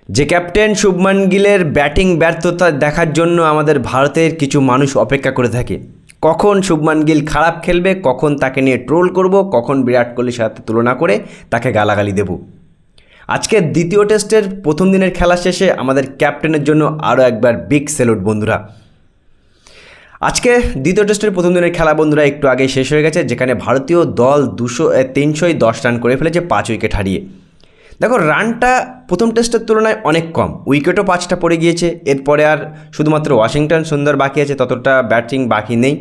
যে captain Shubman গিলের batting ব্যর্থতা দেখার জন্য আমাদের ভারতের কিছু মানুষ অপেক্ষা করে থাকে। কখন শুভমান গিল খারাপ খেলবে, কখন তাকে নিয়ে ট্রোল করব, কখন বিরাট কোহলির সাথে তুলনা করে তাকে গালাগালি দেব। আজকের দ্বিতীয় টেস্টের প্রথম দিনের খেলা শেষে আমাদের ক্যাপ্টেনের জন্য আরও একবার বিগ স্যালুট বন্ধুরা। আজকে দ্বিতীয় টেস্টের প্রথম দিনের খেলা বন্ধুরা একটু আগে শেষ হয়ে গেছে, যেখানে ভারতীয় দল 310 রান করে ফেলেছে 5 উইকেট হারিয়ে। দেখো, রানটা প্রথম টেস্টের তুলনায় অনেক কম, উইকেটও 5টা পড়ে গিয়েছে। এরপরে আর শুধুমাত্র ওয়াশিংটন সুন্দর বাকি আছে, ততটা ব্যাটিং বাকি নেই।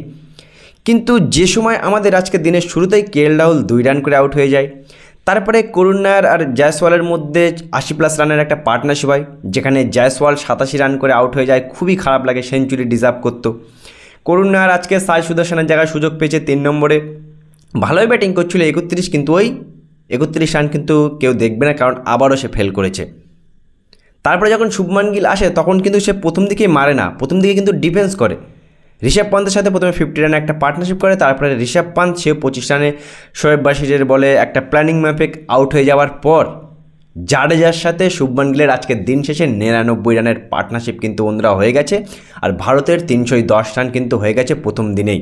কিন্তু যে সময় আমাদের আজকের দিনের শুরুতেই কেএল রাহুল 2 রান করে আউট হয়ে যায়, তারপরে করুণ নায়ার আর জয়সওয়ালের মধ্যে 80+ রানের একটা পার্টনারশিপ হয়, যেখানে জয়সওয়াল 87 রান করে আউট হয়ে যায়। খুবই খারাপ লাগে, সেঞ্চুরি ডিজার্ভ করতো। করুণ নায়ার আজকে সাই সুদর্শনের জায়গায় সুযোগ পেয়েছে 3 নম্বরে, ভালোই ব্যাটিং করছিল 31, কিন্তু ওই 31 রান কিন্তু কেউ দেখবে না, কারণ আবারও সে ফেল করেছে। তারপরে যখন শুভমান গিল আসে তখন কিন্তু সে প্রথম দিকেই মারে না, প্রথম দিকে কিন্তু ডিফেন্স করে। ঋষভ পান্তের সাথে প্রথমে 50 রানে একটা পার্টনারশিপ করে, তারপরে ঋষভ পান্ত সেও 25 রানে শোয়েব বাশিরের বলে একটা প্ল্যানিং ম্যাপে আউট হয়ে যাওয়ার পর জাডেজার সাথে শুভমান গিলের আজকের দিন শেষে 99 রানের পার্টনারশিপ কিন্তু বন্ধুরা হয়ে গেছে। আর ভারতের 310 রান কিন্তু হয়ে গেছে প্রথম দিনেই।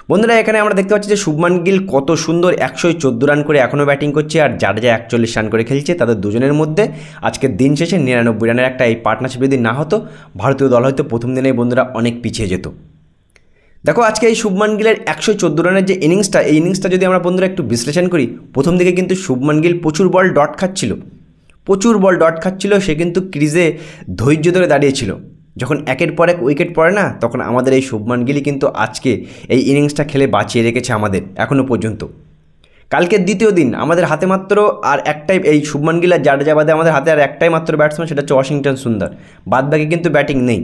বন্ধুরা, এখানে আমরা দেখতে পাচ্ছি যে শুভমান গিল কত সুন্দর 114 রান করে এখনও ব্যাটিং করছে, আর জাডেজা 41 রান করে খেলছে। তাদের দুজনের মধ্যে আজকের দিন শেষে 99 রানের একটা এই পার্টনারশিপ যদি না হতো, ভারতীয় দল হয়তো প্রথম দিনেই বন্ধুরা অনেক পিছিয়ে যেত। দেখো, আজকে এই শুভমান গিলের 114 রানের যে ইনিংসটা, এই ইনিংসটা যদি আমরা বন্ধুরা একটু বিশ্লেষণ করি, প্রথম দিকে কিন্তু শুভমান গিল প্রচুর বল ডট খাচ্ছিল, সে কিন্তু ক্রিজে ধৈর্য ধরে দাঁড়িয়েছিল। যখন একের পর এক উইকেট পড়ে না, তখন আমাদের এই শুভমান গিলই কিন্তু আজকে এই ইনিংসটা খেলে বাঁচিয়ে রেখেছে আমাদের এখনও পর্যন্ত। কালকের দ্বিতীয় দিন আমাদের হাতে মাত্র আর একটাই, এই শুভমান গিল আর জাডেজা বাদে আমাদের হাতে আর একটাই মাত্র ব্যাটসম্যান, সেটা হচ্ছে ওয়াশিংটন সুন্দর। বাদবাকি কিন্তু ব্যাটিং নেই।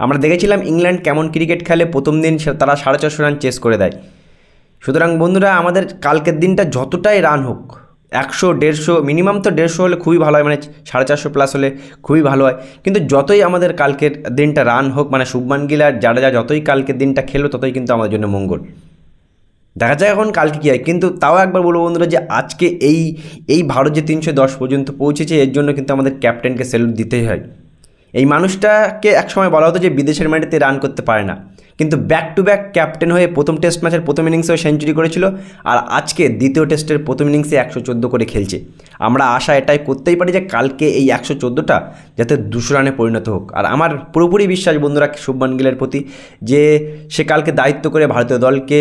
আমরা দেখেছিলাম ইংল্যান্ড কেমন ক্রিকেট খেলে, প্রথম দিন তারা 450 রান চেস করে দেয়। সুতরাং বন্ধুরা, আমাদের কালকের দিনটা যতটাই রান হোক, 100-150 মিনিমাম তো 150 হলে খুবই ভালো হয়, মানে 450+ হলে খুবই ভালো হয়। কিন্তু যতই আমাদের কালকের দিনটা রান হোক, মানে শুভমান গিল আর জাডেজা যতই কালকের দিনটা খেলো, ততই কিন্তু আমাদের জন্য মঙ্গল। দেখা যায় এখন কালকে কী হয়। কিন্তু তাও একবার বলবো বন্ধুরা, যে আজকে এই ভারত যে 310 পর্যন্ত পৌঁছেছে, এর জন্য কিন্তু আমাদের ক্যাপ্টেনকে স্যালুট দিতেই হয়। এই মানুষটাকে একসময় বলা হতো যে বিদেশের মাটিতে রান করতে পারে না, কিন্তু ব্যাক টু ব্যাক ক্যাপ্টেন হয়ে প্রথম টেস্ট ম্যাচের প্রথম ইনিংসেও সেঞ্চুরি করেছিল, আর আজকে দ্বিতীয় টেস্টের প্রথম ইনিংসে 114 করে খেলছে। আমরা আশা এটাই করতেই পারি যে কালকে এই 114টা যাতে 200 রানে পরিণত হোক। আর আমার পুরোপুরি বিশ্বাস বন্ধুরা শুভমান গিলের প্রতি, যে সে কালকে দায়িত্ব করে ভারতীয় দলকে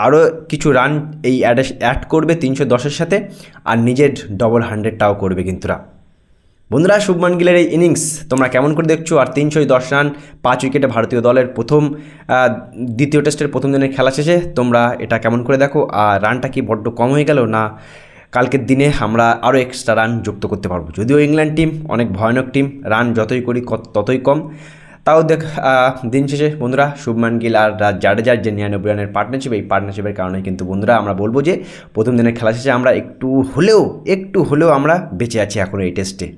আরও কিছু রান এই অ্যাড করবে 310-এর সাথে, আর নিজের ডবল 100টাও করবে। কিন্তুরা বন্ধুরা, শুভমান গিলের এই ইনিংস তোমরা কেমন করে দেখছো? আর 310 রান 5 উইকেটে ভারতীয় দলের দ্বিতীয় টেস্টের প্রথম দিনের খেলা শেষে তোমরা এটা কেমন করে দেখো? আর রানটা কি বড্ড কম হয়ে গেল, না কালকের দিনে আমরা আরও এক্সট্রা রান যুক্ত করতে পারবো? যদিও ইংল্যান্ড টিম অনেক ভয়ানক টিম, রান যতই করি ততই কম। তাও দিন শেষে বন্ধুরা শুভমান গিল আর জাডেজার যে 99 রানের পার্টনারশিপ, এই পার্টনারশিপের কারণে কিন্তু বন্ধুরা আমরা বলবো যে প্রথম দিনের খেলা শেষে আমরা একটু হলেও আমরা বেঁচে আছি এখন এই টেস্টে।